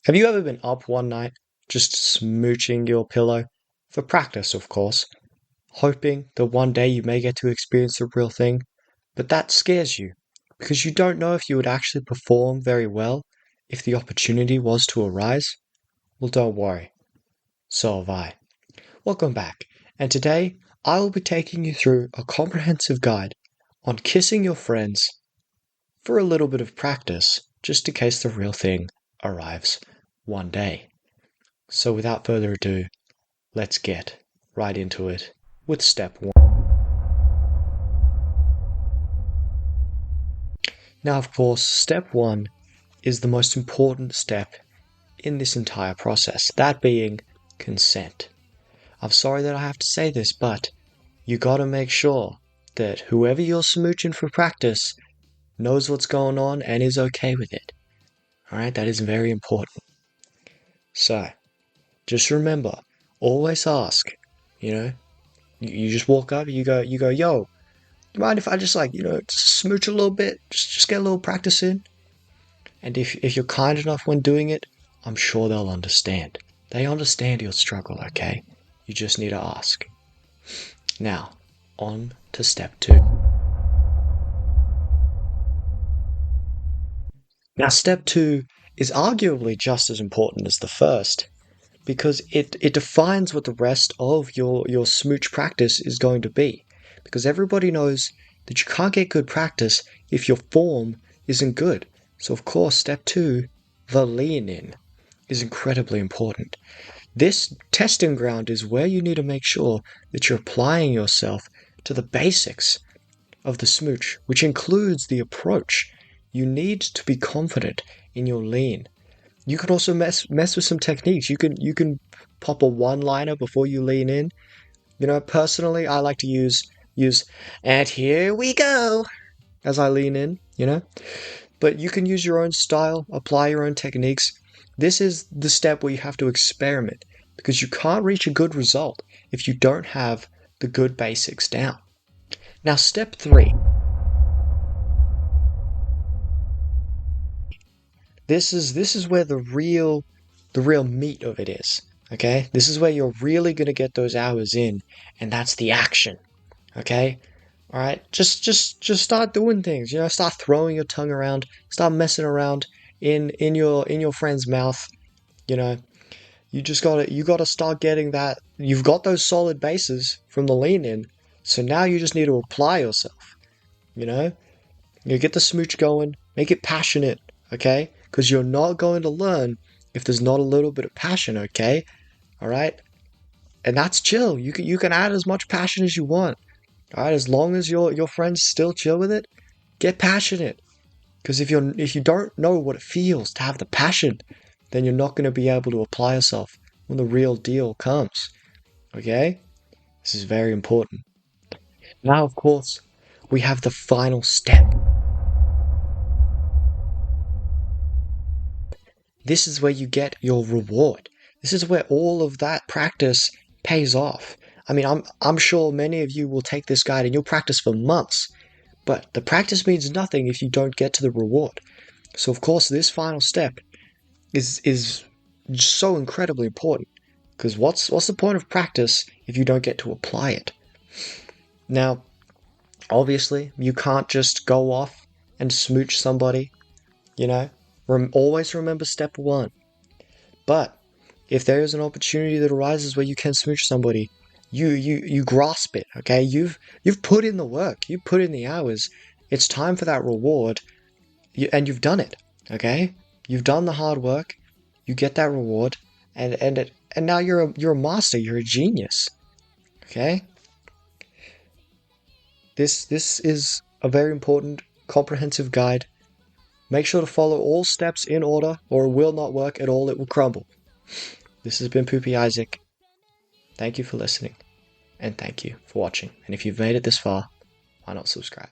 Have you ever been up one night, just smooching your pillow, for practice, of course, hoping that one day you may get to experience the real thing, but that scares you, because you don't know if you would actually perform very well if the opportunity was to arise? Well, don't worry, so have I. Welcome back, and today I will be taking you through a comprehensive guide on kissing your friends for a little bit of practice, just in case the real thing arrives one day. So without further ado, let's get right into it with step one. Now, of course, step one is the most important step in this entire process, that being consent. I'm sorry that I have to say this, but you gotta make sure that whoever you're smooching for practice knows what's going on and is okay with it. Alright, that is very important. So, just remember, always ask, you know, you just walk up, you go, yo, you mind if I just just smooch a little bit, just get a little practice in? And if you're kind enough when doing it, I'm sure they'll understand. They understand your struggle, okay? You just need to ask. Now, on to step two. Now, step two is arguably just as important as the first because it defines what the rest of your smooch practice is going to be. Because everybody knows that you can't get good practice if your form isn't good. So, of course, step two, the lean in, is incredibly important. This testing ground is where you need to make sure that you're applying yourself to the basics of the smooch, which includes the approach. You need to be confident in your lean. You can also mess with some techniques. You can pop a one-liner before you lean in. You know, personally, I like to use and here we go as I lean in, you know? But you can use your own style, apply your own techniques. This is the step where you have to experiment because you can't reach a good result if you don't have the good basics down. Now, step three. This is where the real meat of it is. Okay? This is where you're really gonna get those hours in, and that's the action. Okay? Alright? Just start doing things, you know, start throwing your tongue around, start messing around in your friend's mouth, you know. You gotta start getting that. You've got those solid bases from the lean in, so now you just need to apply yourself. You know? You get the smooch going, make it passionate, okay? Because you're not going to learn if there's not a little bit of passion, okay? Alright? And that's chill. You can add as much passion as you want. Alright, as long as your friends still chill with it, get passionate. Because if you don't know what it feels to have the passion, then you're not going to be able to apply yourself when the real deal comes. Okay? This is very important. Now, of course, we have the final step. This is where you get your reward. This is where all of that practice pays off. I mean, I'm sure many of you will take this guide and you'll practice for months, but the practice means nothing if you don't get to the reward. So of course, this final step is so incredibly important because what's the point of practice if you don't get to apply it? Now, obviously, you can't just go off and smooch somebody, you know? Always remember step one. But if there is an opportunity that arises where you can smooch somebody, you grasp it, okay? You've put in the work, you put in the hours. It's time for that reward, and you've done it, okay? You've done the hard work, you get that reward, and now you're a master, you're a genius, okay? This is a very important, comprehensive guide. Make sure to follow all steps in order, or it will not work at all, it will crumble. This has been Poopy Isaac. Thank you for listening, and thank you for watching. And if you've made it this far, why not subscribe?